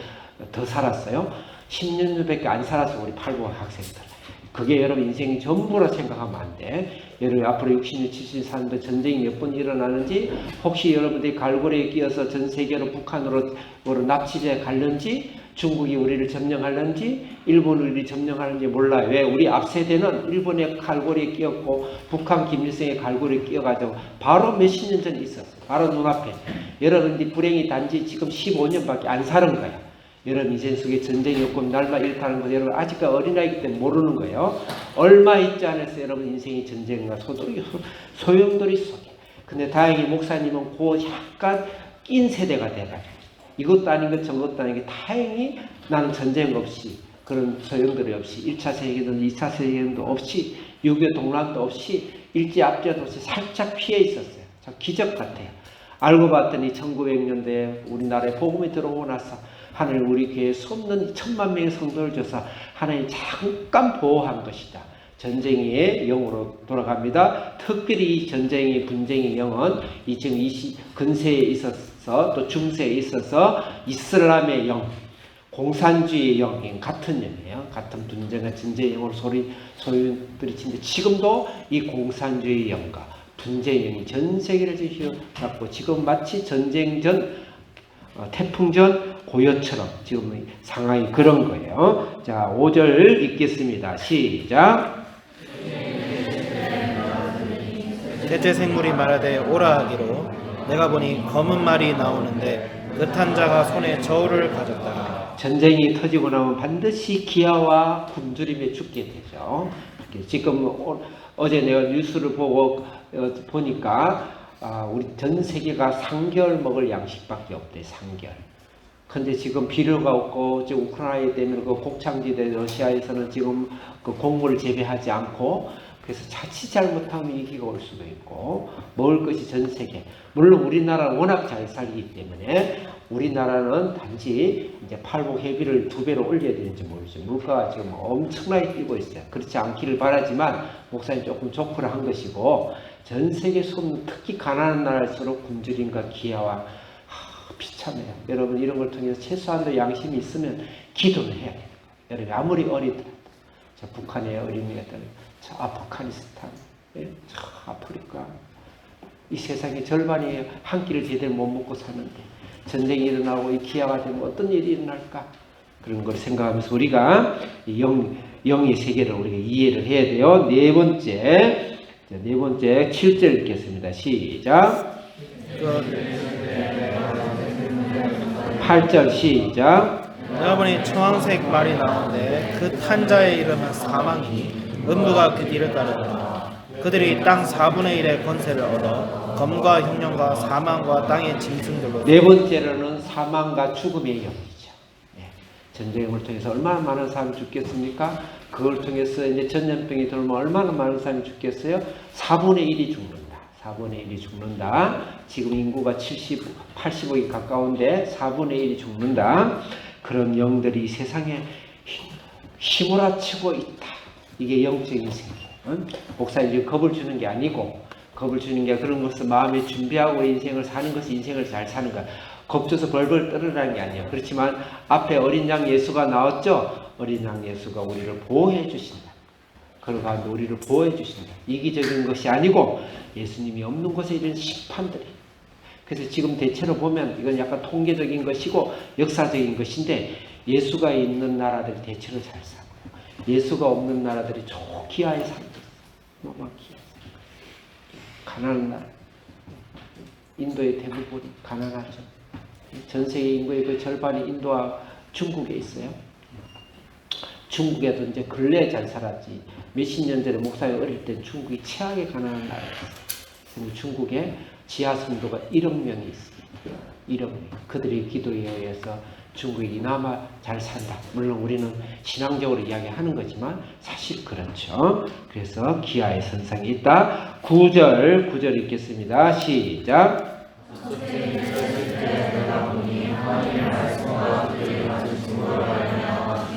더 살았어요. 10년 전밖에 안 살았어 우리 팔부 학생들. 그게 여러분 인생이 전부라 생각하면 안 돼. 여러분 앞으로 60년, 70년 사는데 전쟁이 몇 번 일어나는지, 혹시 여러분들이 갈고리에 끼어서 전 세계로 북한으로 납치돼 갈는지, 중국이 우리를 점령하는지, 일본이 우리를 점령하는지 몰라요. 왜? 우리 앞 세대는 일본의 갈고리에 끼었고 북한 김일성의 갈고리에 끼어가지고 바로 몇십 년 전에 있었어요. 바로 눈앞에. 여러분들이 불행히 단지 지금 15년밖에 안 사는 거야. 여러분 인생 속에 전쟁이 없고 날마 일타는 것, 여러분 아직까지 어린아이기 때문에 모르는 거예요. 얼마 있지 않았어요. 여러분 인생이 전쟁과 소용돌이 속에. 근데 다행히 목사님은 그 약간 낀 세대가 돼가지고 이것도 아닌 것 저것도 아닌 게 다행히 나는 전쟁 없이, 그런 소용돌이 없이, 1차 세계대전 2차 세계대전도 없이, 6.25 동란도 없이, 일제압제도 없이 살짝 피해 있었어요. 참 기적 같아요. 알고 봤더니 1900년대에 우리나라에 복음이 들어오고 나서 하나님 우리 교회에 수없는 1000만 명의 성도를 줘서 하나님 잠깐 보호한 것이다. 전쟁의 영으로 돌아갑니다. 특별히 이 전쟁의 분쟁의 영은 이 지금 근세에 있어서 또 중세에 있어서 이슬람의 영, 공산주의의 영, 같은 영이에요. 같은 분쟁과 전쟁의 영으로 소리들이 치는데, 지금도 이 공산주의 영과 분쟁의 영이 전 세계를 휘어잡고 지금 마치 전쟁 전, 태풍 전 고요처럼 지금 상황이 그런 거예요. 자, 5절 읽겠습니다. 시작. 셋째 생물이 말하되 오라 하기로 내가 보니 검은 말이 나오는데 그 탄 자가 손에 저울을 가졌다. 전쟁이 터지고 나면 반드시 기아와 굶주림에 죽게 되죠. 지금 어제 내가 뉴스를 보니까 우리 전 세계가 3개월 먹을 양식밖에 없대. 3개월. 근데 지금 비료가 없고 지금 우크라이나 때문에 그 곡창지대 러시아에서는 지금 그 곡물을 재배하지 않고, 그래서 자칫 잘못하면 위기가 올 수도 있고, 먹을 것이 전 세계. 물론 우리나라는 워낙 잘 살기 때문에 우리나라는 단지 이제 팔복 회비를 2배로 올려야 되는지 모르죠. 물가가 지금 엄청나게 뛰고 있어요. 그렇지 않기를 바라지만 목사님 조금 조크를 한 것이고, 전 세계 특히 가난한 나라일수록 굶주림과 기아와 비참해요. 여러분 이런 걸 통해서 최소한도 양심이 있으면 기도를 해야 돼요. 여러분 아무리 어리더라도 저 북한의 어린이들, 저 아프가니스탄, 저 아프리카, 이 세상의 절반이 한 끼를 제대로 못 먹고 사는데 전쟁이 일어나고 이 기아가 되면 어떤 일이 일어날까? 그런 걸 생각하면서 우리가 영의 세계를 우리가 이해를 해야 돼요. 네 번째 7절 읽겠습니다. 시작. 8절 시작. 내가 보니 청황색 말이 나오는데 그 탄자의 이름은 사망이니 음부가 그 뒤를 따르더라. 그들이 땅 4분의 1의 권세를 얻어 검과 흉년과 사망과 땅의 짐승들로. 네 번째로는 사망과 죽음의 영이죠. 전쟁을 통해서 얼마나 많은 사람이 죽겠습니까? 그걸 통해서 이제 전염병이 들면 얼마나 많은 사람이 죽겠어요? 4분의 1이 죽는다. 4분의 1이 죽는다. 지금 인구가 80억이 가까운데 4분의 1이 죽는다. 그런 영들이 세상에 휘몰아치고 있다. 이게 영적인 세계. 목사님 겁을 주는 게 아니고, 겁을 주는 게 그런 것을 마음에 준비하고 인생을 사는 것이 인생을 잘 사는 거야. 겁줘서 벌벌 떨으라는 게 아니에요. 그렇지만 앞에 어린 양 예수가 나왔죠. 어린 양 예수가 우리를 보호해 주신다. 그런 가운데 우리를 보호해 주신다. 이기적인 것이 아니고 예수님이 없는 곳에 이런 심판들이. 그래서 지금 대체로 보면 이건 약간 통계적인 것이고 역사적인 것인데, 예수가 있는 나라들이 대체로 잘 살고요. 예수가 없는 나라들이 기아에 살고 있어요. 기아. 가난한 나라. 인도의 대부분이 가난하죠. 전 세계 인구의 그 절반이 인도와 중국에 있어요. 중국에도 이제 근래에 잘 살았지. 몇십 년 전에 목사님 어릴 때 중국이 최악의 가난한 나라였어요. 중국에 지하 성도가 1억 명이 있어요. 1억 명. 그들의 기도에 의해서 중국이 이나마 잘 산다. 물론 우리는 신앙적으로 이야기하는 거지만 사실 그렇죠. 그래서 기아의 선상이 있다. 9절 읽겠습니다. 시작.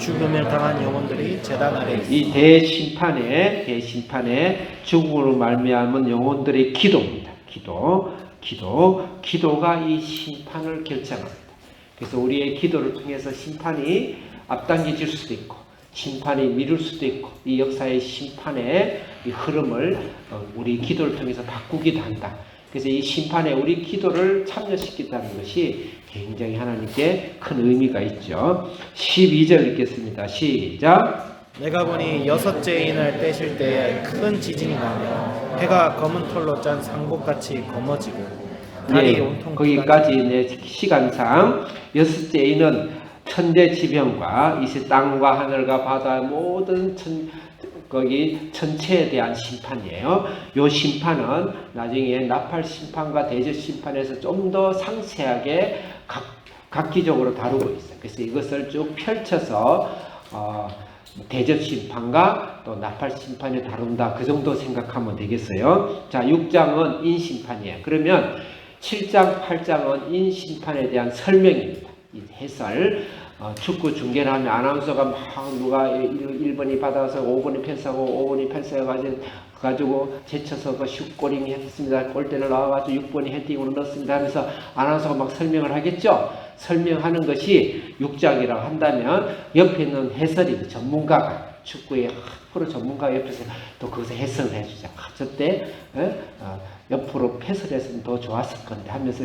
죽음을 당한 영혼들이 제단 아래 있습니다. 이 대심판에 죽음으로 말미암은 영혼들의 기도입니다. 기도가 이 심판을 결정합니다. 그래서 우리의 기도를 통해서 심판이 앞당겨질 수도 있고 심판이 미룰 수도 있고, 이 역사의 심판의 이 흐름을 우리 기도를 통해서 바꾸기도 한다. 그래서 이 심판에 우리 기도를 참여시킨다는 것이 굉장히 하나님께 큰 의미가 있죠. 12절 읽겠습니다. 시작. 내가 보니 6째 인을 떼실 때에 큰 지진이 나며 해가 검은 털로 짠 상복같이 검어지고 달이 온통 거기까지 내 시간상 6째 인은 천대지변과 이세 땅과 하늘과 바다 모든 거기 전체에 대한 심판이에요. 요 심판은 나중에 나팔 심판과 대접 심판에서 좀 더 상세하게 각기적으로 다루고 있어요. 그래서 이것을 쭉 펼쳐서 대접 심판과 또 나팔 심판에 다룬다. 그 정도 생각하면 되겠어요. 자, 6장은 인심판이에요. 그러면 7장, 8장은 인심판에 대한 설명입니다. 이 해설. 축구 중계를 하면 아나운서가 막 누가 1번이 받아서 5번이 패스하고 5번이 패스해가지고 제쳐서 그 슛골링 했습니다. 골대를 나와가지고 6번이 헤딩으로 넣었습니다 하면서 아나운서가 막 설명을 하겠죠. 설명하는 것이 6장이라고 한다면 옆에 있는 해설이 전문가가, 축구의 프로 전문가 옆에서 또 거기서 해설을 해주자. 저때 옆으로 패스를 했으면 더 좋았을 건데 하면서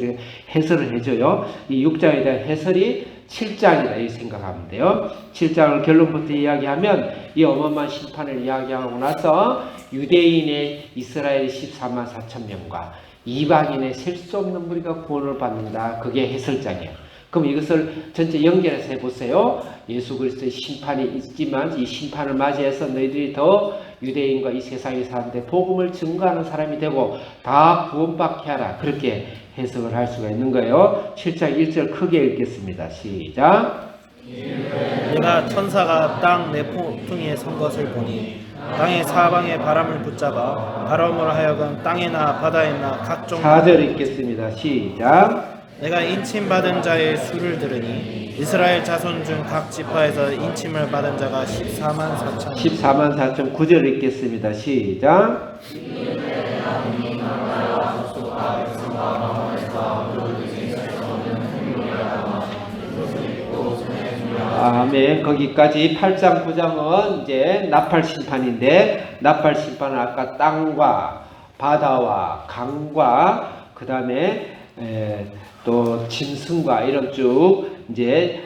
해설을 해줘요. 이 6장에 대한 해설이 7장이다 이 생각하면 돼요. 7장을 결론부터 이야기하면 이 어마어마한 심판을 이야기하고 나서 유대인의 이스라엘 14만 4천 명과 이방인의 셀 수 없는 무리가 구원을 받는다. 그게 해설장이에요. 그럼 이것을 전체 연결해서 해보세요. 예수 그리스도의 심판이 있지만 이 심판을 맞이해서 너희들이 더 유대인과 이 세상에 사는데 복음을 증거하는 사람이 되고 다 구원받게 하라. 그렇게 해석을 할 수가 있는 거예요. 7장 1절 크게 읽겠습니다. 시작. 내가 천사가 땅 내포퉁이에 선 것을 보니 땅의 사방에 바람을 붙잡아 바람으로 하여금 땅에나 바다에나 각종 4절 읽겠습니다. 시작. 내가 인침받은 자의 수를 들으니 이스라엘 자손 중 각 지파에서 인침을 받은 자가 14만 4천 14만 4천 9절 읽겠습니다. 시작. 아멘. 거기까지 8장 9장은 이제 나팔 심판인데, 나팔 심판은 아까 땅과 바다와 강과 그 다음에 또 짐승과 이런 쭉 이제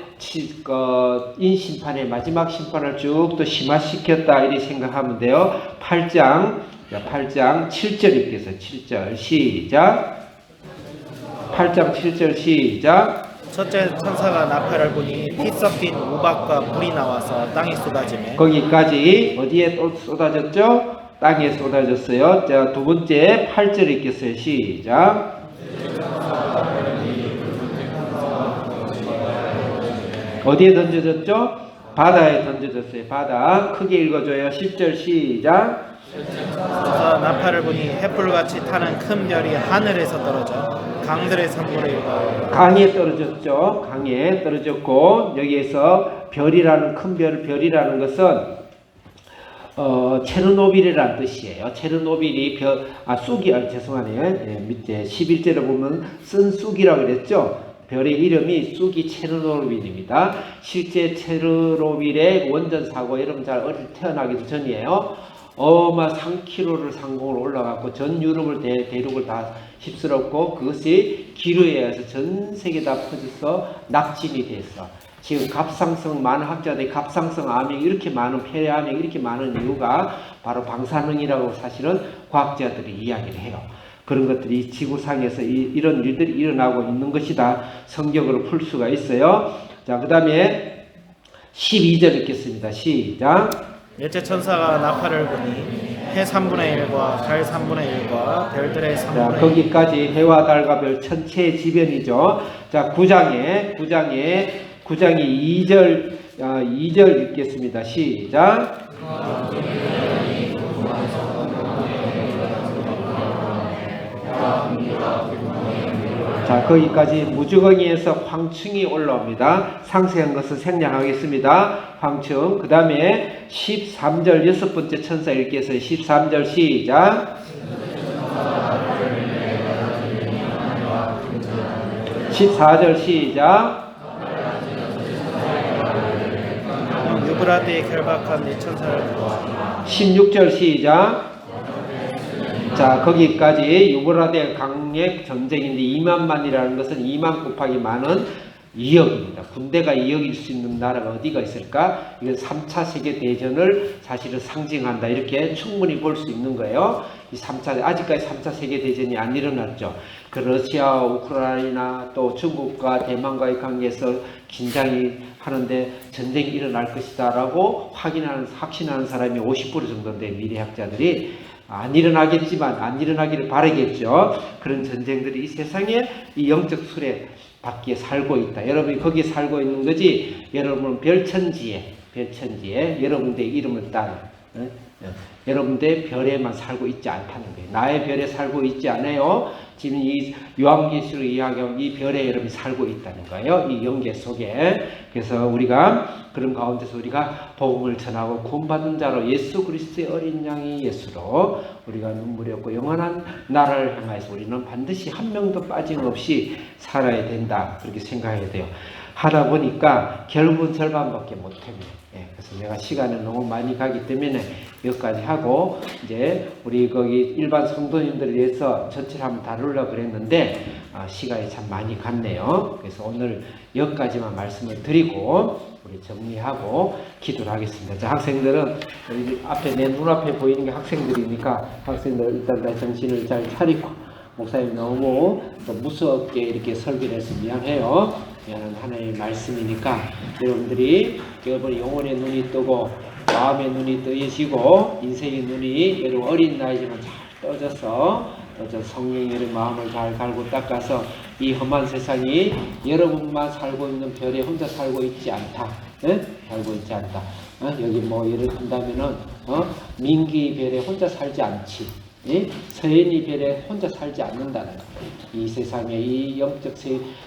인심판의 마지막 심판을 쭉 또 심화시켰다 이렇게 생각하면 돼요. 8장 7절 읽겠어요. 7절 시작. 8장 7절 시작. 첫째 천사가 나팔을 부니 피 섞인 우박과 불이 나와서 땅에 쏟아지매 거기까지 어디에 또 쏟아졌죠? 땅에 쏟아졌어요. 자, 두 번째 8절 읽겠어요. 시작. 어디에 던져졌죠? 바다에 던져졌어요. 바다. 크게 읽어줘요. 10절 시작. 그래서 나팔을 부니 햇불같이 타는 큰 별이 하늘에서 떨어져 강들의 산물에 이르러 강에 떨어졌죠. 강에 떨어졌고, 여기에서 별이라는 큰 별이라는 것은 체르노빌이라는 뜻이에요. 체르노빌이 쑥이, 죄송하네요. 예, 밑에 11절에 보면 쓴 쑥이라고 그랬죠. 별의 이름이 쑥이 체르노빌입니다. 실제 체르노빌의 원전 사고, 여러분 잘 어릴 때 태어나기도 전이에요. 3km를 상공으로 올라갔고 전 유럽을 대륙을 다 휩쓸었고 그것이 기류에 의해서 전 세계 다 퍼져서 낙진이 됐어. 지금 갑상선 많은 학자들이 갑상선 암이 이렇게 많은 폐암이 이렇게 많은 이유가 바로 방사능이라고 사실은 과학자들이 이야기를 해요. 그런 것들이 지구상에서 이런 일들이 일어나고 있는 것이다. 성경으로 풀 수가 있어요. 자, 그 다음에 12절 읽겠습니다. 시작. 넷째 천사가 나팔을 부니 해 3분의 1과 달 3분의 1과 별들의 3분의 1. 자, 거기까지 해와 달과 별 천체의 지변이죠. 자, 9장에 2절 읽겠습니다. 시작. 자, 거기까지 무주거니에서 황충이 올라옵니다. 상세한 것은 생략하겠습니다. 황충. 그 다음에 13절 여섯 번째 천사 읽겠어요. 13절 시작. 14절 시작. 유브라데에 결박한 네 천사를 보아. 16절 시작. 자, 거기까지 유브라데 강력 전쟁인데 2만만이라는 것은 2만 곱하기 만은 2억입니다. 군대가 2억일 수 있는 나라가 어디가 있을까? 이건 3차 세계대전을 사실은 상징한다. 이렇게 충분히 볼 수 있는 거예요. 아직까지 3차 세계대전이 안 일어났죠. 그 러시아, 우크라이나 또 중국과 대만과의 관계에서 긴장이 하는데 전쟁이 일어날 것이다 라고 확신하는 사람이 50% 정도인데 미래학자들이 안 일어나겠지만 안 일어나기를 바라겠죠. 그런 전쟁들이 이 세상에 이 영적 수레 밖에 살고 있다. 여러분이 거기에 살고 있는 거지. 여러분은 별천지에 여러분들의 이름을 딴 여러분들의 별에만 살고 있지 않다는 거예요. 나의 별에 살고 있지 않아요. 지금 이 요한계시록 이야기하고 이 별에 여러분이 살고 있다는 거예요. 이 영계 속에. 그래서 우리가 그런 가운데서 우리가 복음을 전하고 구원받은 자로 예수 그리스도의 어린 양이 예수로 우리가 눈물이 없고 영원한 나라를 향해서 우리는 반드시 한 명도 빠짐없이 살아야 된다. 그렇게 생각해야 돼요. 하다 보니까 결국은 절반밖에 못합니다. 그래서 내가 시간을 너무 많이 가기 때문에 여기까지 하고 이제 우리 거기 일반 성도님들을 위해서 전체를 한번 다루려고 그랬는데 시간이 참 많이 갔네요. 그래서 오늘 여기까지만 말씀을 드리고 우리 정리하고 기도를 하겠습니다. 자, 학생들은 여기 앞에 내 눈앞에 보이는 게 학생들이니까 학생들 일단 다 정신을 잘 차리고 목사님 너무 무섭게 이렇게 설교를 해서 미안해요. 하나님의 말씀이니까 여러분들이 영혼의 눈이 뜨고 마음의 눈이 뜨여지고 인생의 눈이 여러분 어린 나이지만 잘 떠져서 성령의 여러분 마음을 잘 갈고 닦아서 이 험한 세상이 여러분만 살고 있는 별에 혼자 살고 있지 않다. 살고 있지 않다. 여기 뭐 예를 든다면은 민기 별에 혼자 살지 않지. 서연이 별에 혼자 살지 않는다는 것. 이 세상에 이 영적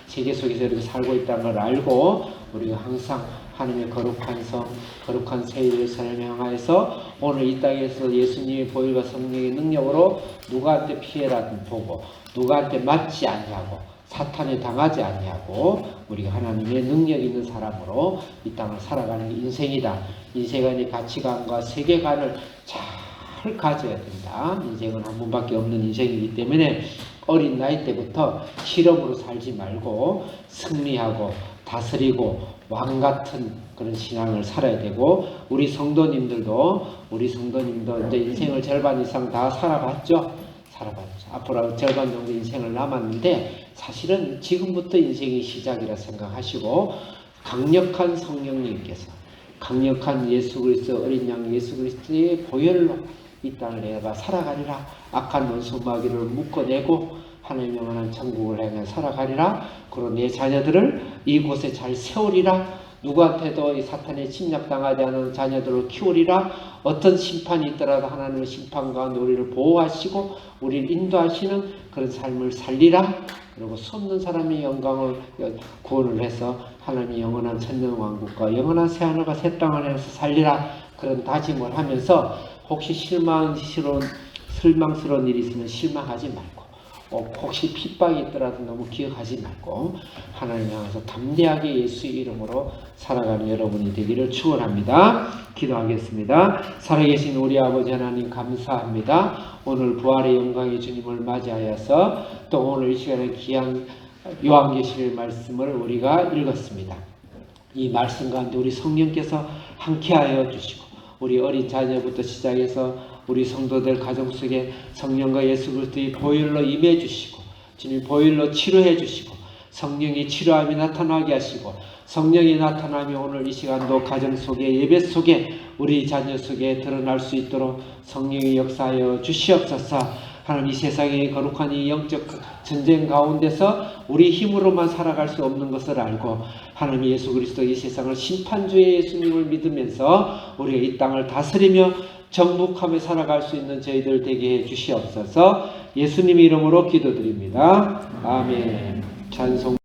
세계 속에서 이렇게 살고 있다는 걸 알고 우리가 항상 하나님의 거룩한 성, 거룩한 세일의 삶을 향하여서 오늘 이 땅에서 예수님의 보혈과 성령의 능력으로 누구한테 피해라든 보고 누구한테 맞지 않냐고 사탄에 당하지 않냐고 우리가 하나님의 능력 있는 사람으로 이 땅을 살아가는 게 인생이다. 인생의 가치관과 세계관을 잘 가져야 된다. 인생은 한 번밖에 없는 인생이기 때문에 어린 나이 때부터 실험으로 살지 말고 승리하고 다스리고 왕 같은 그런 신앙을 살아야 되고 우리 성도님들도 이제 인생을 절반 이상 다 살아봤죠. 앞으로 절반 정도 인생을 남았는데 사실은 지금부터 인생의 시작이라 생각하시고 강력한 성령님께서 강력한 예수 그리스도 어린 양 예수 그리스도의 보혈로 이 땅을 내가 살아가리라. 악한 원수 마귀를 묶어내고 하나님 영원한 천국을 향해 살아가리라. 그리고 내 자녀들을 이곳에 잘 세우리라. 누구한테도 이 사탄에 침략당하지 않은 자녀들을 키우리라. 어떤 심판이 있더라도 하나님의 심판 가운데 우리를 보호하시고 우리를 인도하시는 그런 삶을 살리라. 그리고 수없는 사람의 영광을 구원을 해서 하나님의 영원한 천년왕국과 영원한 새하늘과 새 땅을 해서 살리라. 그런 다짐을 하면서 혹시 실망스러운 일이 있으면 실망하지 말고 혹시 핍박이 있더라도 너무 기억하지 말고 하나님 향해서 담대하게 예수의 이름으로 살아가는 여러분이 되기를 축원합니다. 기도하겠습니다. 살아계신 우리 아버지 하나님 감사합니다. 오늘 부활의 영광의 주님을 맞이하여서 또 오늘 이 시간에 귀한 요한계시록 말씀을 우리가 읽었습니다. 이 말씀 가운데 우리 성령께서 함께하여 주시고 우리 어린 자녀부터 시작해서 우리 성도들 가정 속에 성령과 예수 그리스도의 보혈로 임해 주시고 주님 보혈로 치료해 주시고 성령이 치료함이 나타나게 하시고 성령이 나타나며 오늘 이 시간도 가정 속에 예배 속에 우리 자녀 속에 드러날 수 있도록 성령이 역사하여 주시옵소서. 하나님 이 세상의 거룩한 이 영적 전쟁 가운데서 우리 힘으로만 살아갈 수 없는 것을 알고 하나님 예수 그리스도 이 세상을 심판주의 예수님을 믿으면서 우리가 이 땅을 다스리며 정복하며 살아갈 수 있는 저희들 되게 해 주시옵소서. 예수님 이름으로 기도드립니다. 아멘. 찬송